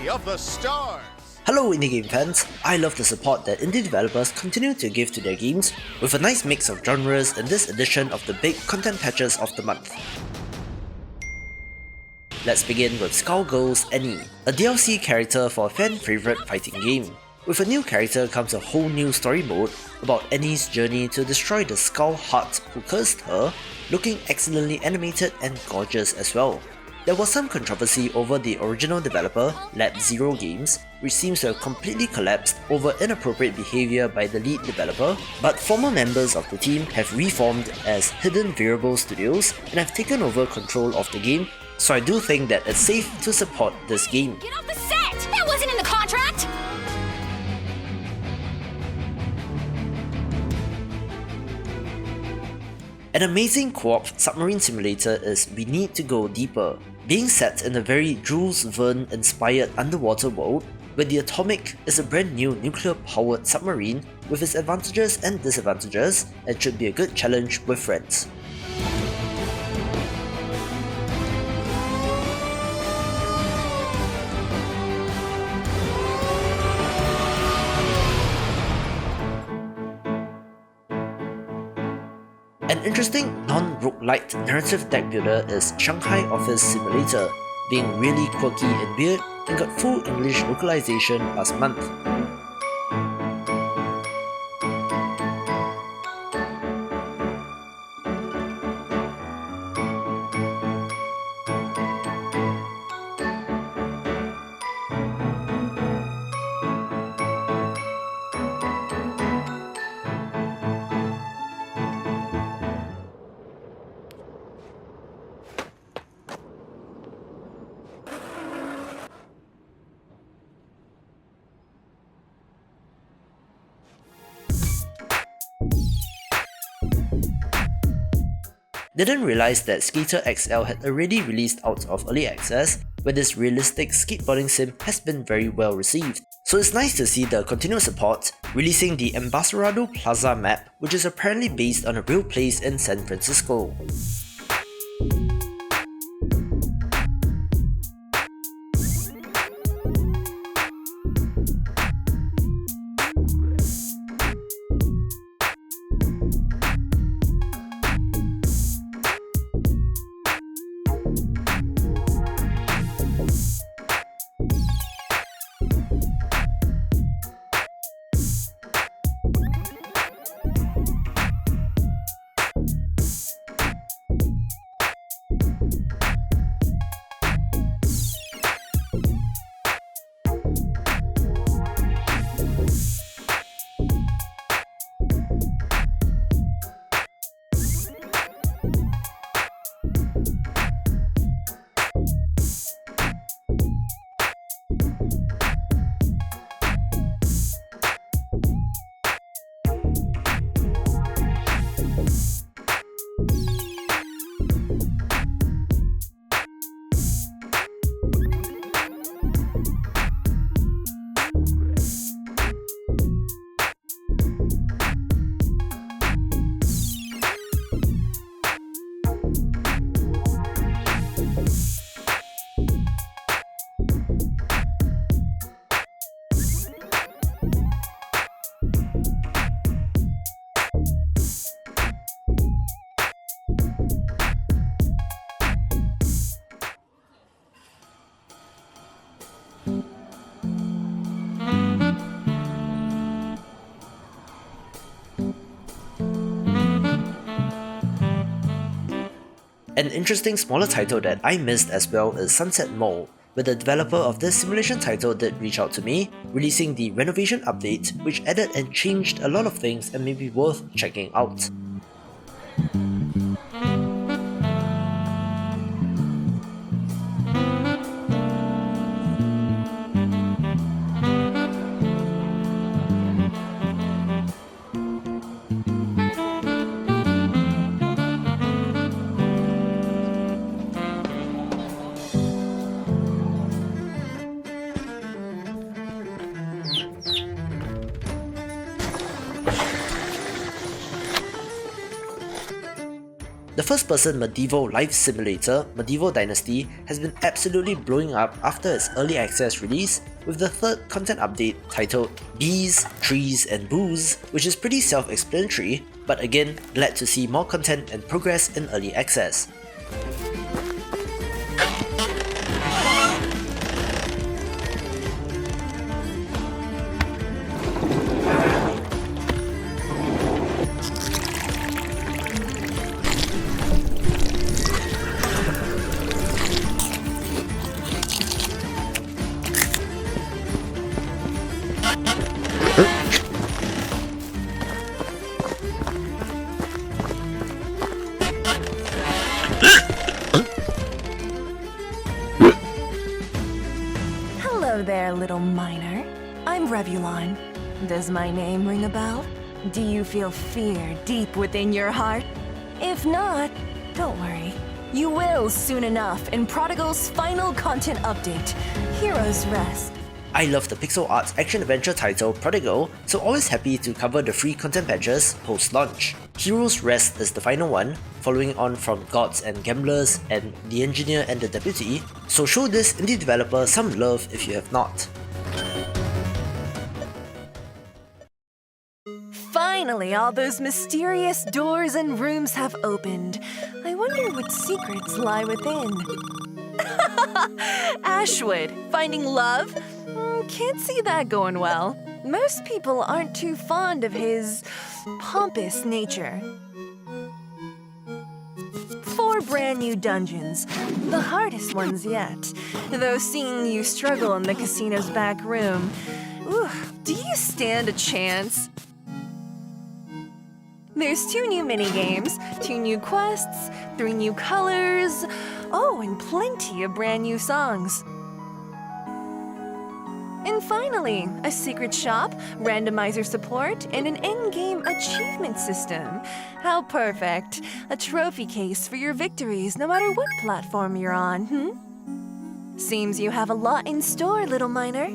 City of the Stars! Hello indie game fans, I love the support that indie developers continue to give to their games, with a nice mix of genres in this edition of the big content patches of the month. Let's begin with Skullgirls Annie, a DLC character for a fan favourite fighting game. With a new character comes a whole new story mode about Annie's journey to destroy the Skull Heart who cursed her, looking excellently animated and gorgeous as well. There was some controversy over the original developer, Lab Zero Games, which seems to have completely collapsed over inappropriate behaviour by the lead developer, but former members of the team have reformed as Hidden Variable Studios and have taken over control of the game, so I do think that it's safe to support this game. Get off the set! That wasn't in the contract! An amazing co-op submarine simulator is We Need to Go Deeper, being set in a very Jules Verne-inspired underwater world, where the Atomique is a brand new nuclear-powered submarine with its advantages and disadvantages and should be a good challenge with friends. An interesting non-roguelite narrative deck builder is Shanghai Office Simulator, being really quirky and weird and got full English localization last month. Didn't realize that Skater XL had already released out of early access, where this realistic skateboarding sim has been very well received. So it's nice to see the continuous support, releasing the Embarcadero Plaza map, which is apparently based on a real place in San Francisco. An interesting smaller title that I missed as well is Sunset Mall, where the developer of this simulation title did reach out to me, releasing the Renovation update, which added and changed a lot of things and may be worth checking out. The first-person medieval life simulator, Medieval Dynasty, has been absolutely blowing up after its early access release, with the third content update titled Bees, Trees and Booze, which is pretty self-explanatory, but again, glad to see more content and progress in early access. Hello there, little miner. I'm Revulan. Does my name ring a bell? Do you feel fear deep within your heart? If not, don't worry. You will soon enough in Prodigal's final content update, Heroes Rest. I love the pixel art action-adventure title Prodigal, so always happy to cover the free content patches post-launch. Heroes Rest is the final one, following on from Gods and Gamblers and The Engineer and the Deputy, so show this indie developer some love if you have not. Finally, all those mysterious doors and rooms have opened. I wonder what secrets lie within. Ashwood, finding love? Can't see that going well. Most people aren't too fond of his pompous nature. 4 brand new dungeons, the hardest ones yet. Though seeing you struggle in the casino's back room, do you stand a chance? There's 2 new minigames, 2 new quests, 3 new colors, and plenty of brand new songs. And finally, a secret shop, randomizer support, and an in-game achievement system. How perfect. A trophy case for your victories, no matter what platform you're on, Seems you have a lot in store, little miner.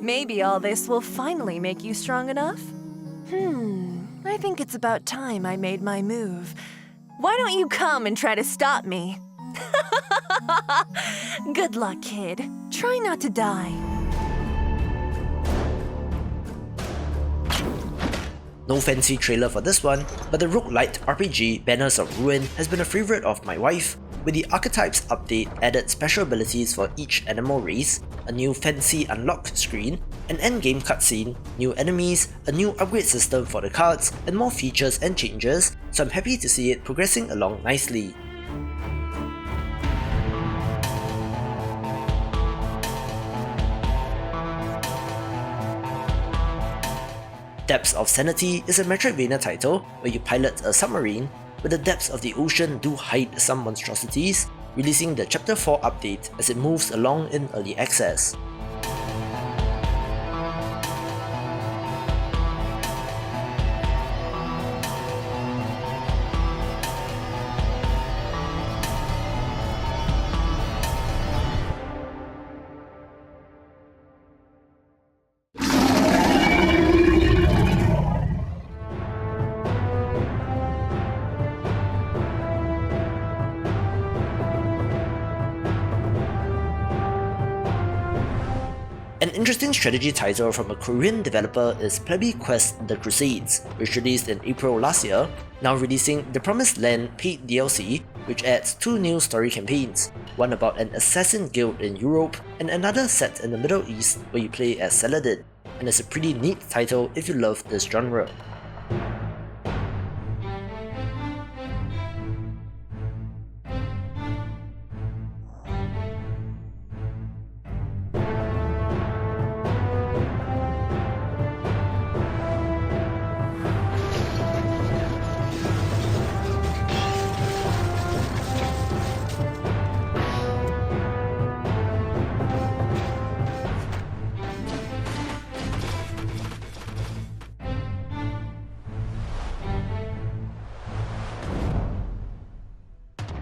Maybe all this will finally make you strong enough? I think it's about time I made my move. Why don't you come and try to stop me? Good luck, kid. Try not to die. No fancy trailer for this one, but the roguelite RPG Banners of Ruin has been a favourite of my wife, with the Archetypes update added special abilities for each animal race, a new fancy unlock screen, an endgame cutscene, new enemies, a new upgrade system for the cards, and more features and changes, so I'm happy to see it progressing along nicely. Depths of Sanity is a Metroidvania title where you pilot a submarine, but the depths of the ocean do hide some monstrosities, releasing the Chapter 4 update as it moves along in early access. An interesting strategy title from a Korean developer is Plebby Quest The Crusades, which released in April last year, now releasing the Promised Land paid DLC, which adds 2 new story campaigns, one about an assassin guild in Europe and another set in the Middle East where you play as Saladin, and it's a pretty neat title if you love this genre.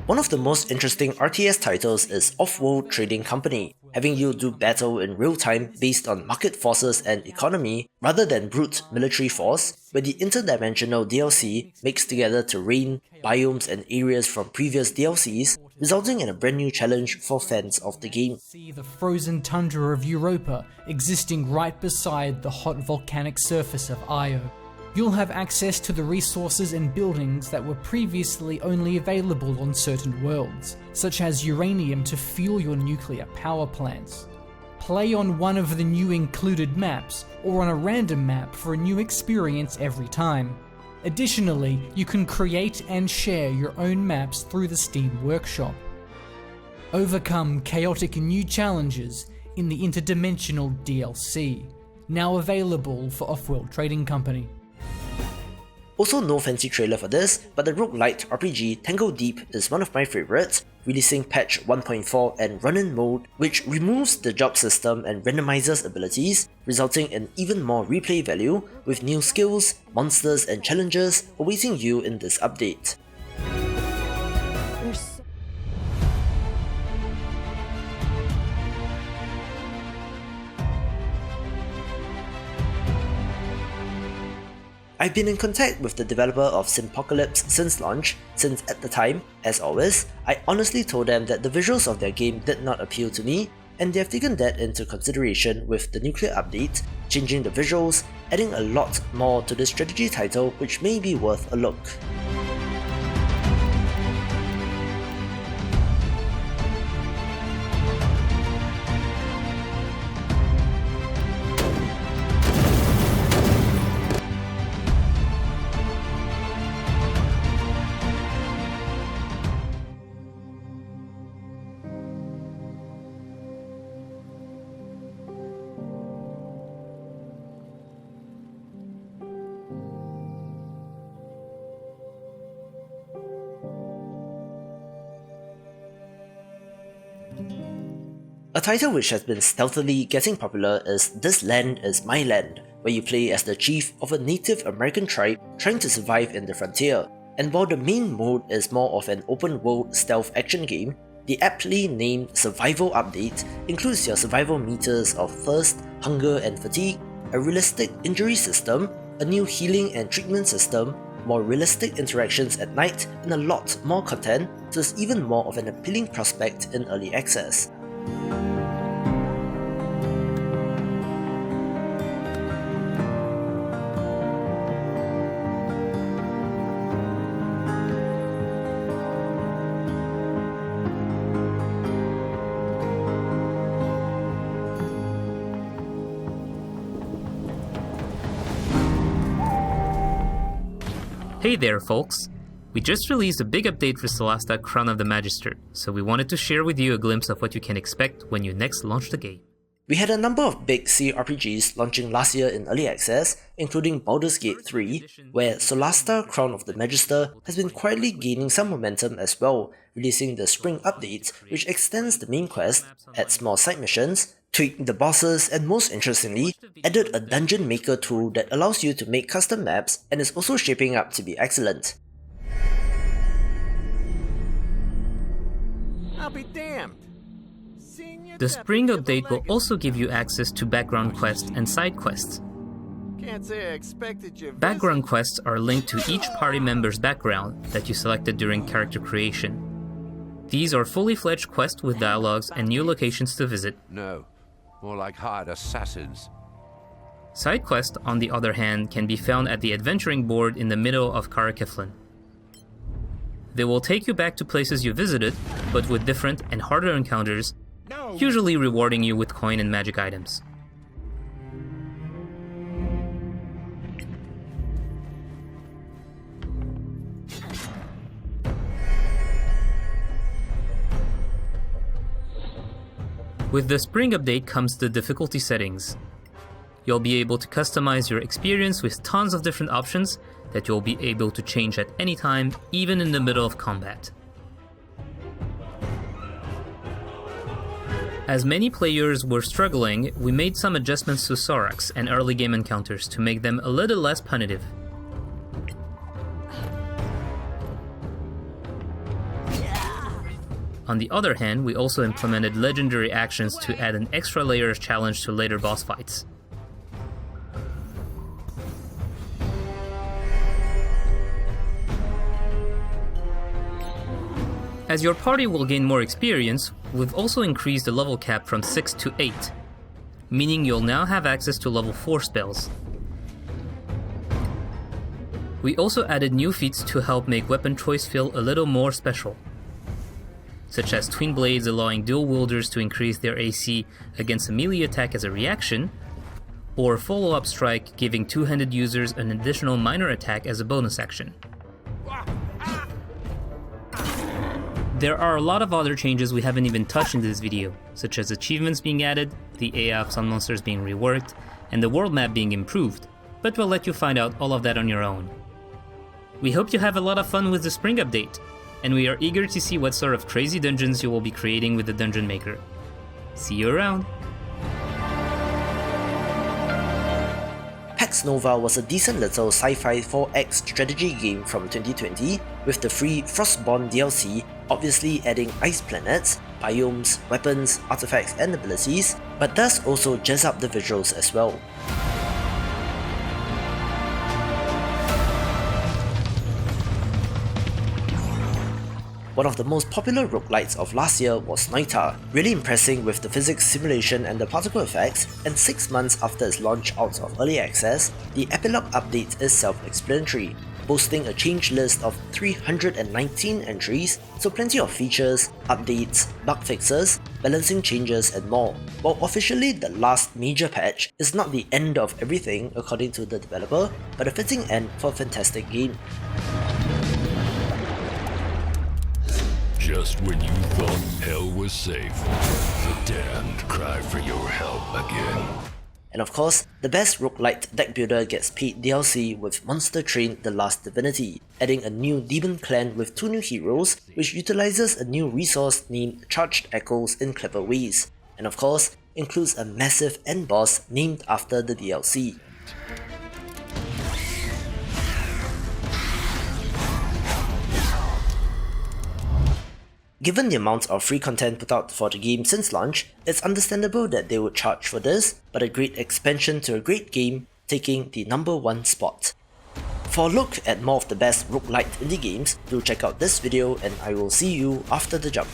One of the most interesting RTS titles is Offworld Trading Company, having you do battle in real time based on market forces and economy rather than brute military force, where the Interdimensional DLC mixed together terrain, biomes and areas from previous DLCs, resulting in a brand new challenge for fans of the game. See the frozen tundra of Europa existing right beside the hot volcanic surface of Io. You'll have access to the resources and buildings that were previously only available on certain worlds, such as uranium to fuel your nuclear power plants. Play on one of the new included maps, or on a random map for a new experience every time. Additionally, you can create and share your own maps through the Steam Workshop. Overcome chaotic new challenges in the Interdimensional DLC, now available for Offworld Trading Company. Also no fancy trailer for this, but the roguelite RPG Tangledeep is one of my favourites, releasing patch 1.4 and Ronin mode, which removes the job system and randomizes abilities, resulting in even more replay value, with new skills, monsters and challenges awaiting you in this update. I've been in contact with the developer of Simpocalypse since launch, since at the time, as always, I honestly told them that the visuals of their game did not appeal to me, and they have taken that into consideration with the nuclear update, changing the visuals, adding a lot more to the strategy title, which may be worth a look. A title which has been stealthily getting popular is This Land Is My Land, where you play as the chief of a Native American tribe trying to survive in the frontier. And while the main mode is more of an open world stealth action game, the aptly named Survival Update includes your survival meters of thirst, hunger and fatigue, a realistic injury system, a new healing and treatment system, more realistic interactions at night, and a lot more content, so it's even more of an appealing prospect in early access. Hey there folks! We just released a big update for Solasta Crown of the Magister, so we wanted to share with you a glimpse of what you can expect when you next launch the game. We had a number of big CRPGs launching last year in early access, including Baldur's Gate 3, where Solasta Crown of the Magister has been quietly gaining some momentum as well, releasing the Spring Update, which extends the main quest, adds more side missions, tweaked the bosses, and most interestingly, added a Dungeon Maker tool that allows you to make custom maps and is also shaping up to be excellent. I'll be damned. The Spring Update will also give you access to background quests and side quests. Can't say I expected you. Background quests are linked to each party member's background that you selected during character creation. These are fully fledged quests with dialogues and new locations to visit. No, more like hired assassins. Side quests, on the other hand, can be found at the adventuring board in the middle of Karakiflan. They will take you back to places you visited, but with different and harder encounters, usually rewarding you with coin and magic items. With the Spring Update comes the difficulty settings. You'll be able to customize your experience with tons of different options that you'll be able to change at any time, even in the middle of combat. As many players were struggling, we made some adjustments to Sorax and early game encounters to make them a little less punitive. On the other hand, we also implemented legendary actions to add an extra layer of challenge to later boss fights. As your party will gain more experience, we've also increased the level cap from 6 to 8, meaning you'll now have access to level 4 spells. We also added new feats to help make weapon choice feel a little more special, such as Twin Blades allowing dual wielders to increase their AC against a melee attack as a reaction, or Follow-Up Strike giving two-handed users an additional minor attack as a bonus action. There are a lot of other changes we haven't even touched in this video, such as achievements being added, the AI of some monsters being reworked, and the world map being improved, but we'll let you find out all of that on your own. We hope you have a lot of fun with the spring update, and we are eager to see what sort of crazy dungeons you will be creating with the Dungeon Maker. See you around! Pax Nova was a decent little sci-fi 4X strategy game from 2020, with the free Frostborn DLC obviously adding ice planets, biomes, weapons, artifacts and abilities, but does also jazz up the visuals as well. One of the most popular roguelites of last year was Noita, really impressing with the physics simulation and the particle effects, and 6 months after its launch out of early access, the Epilogue update is self-explanatory, boasting a change list of 319 entries, so plenty of features, updates, bug fixes, balancing changes and more. While officially the last major patch is not the end of everything according to the developer, but a fitting end for a fantastic game. Just when you thought hell was safe, the damned cry for your help again. And of course, the best roguelite deck builder gets paid DLC with Monster Train The Last Divinity, adding a new demon clan with 2 new heroes, which utilizes a new resource named Charged Echoes in clever ways, and of course, includes a massive end boss named after the DLC. Given the amount of free content put out for the game since launch, it's understandable that they would charge for this, but a great expansion to a great game, taking the #1 spot. For a look at more of the best roguelite indie games, do check out this video and I will see you after the jump.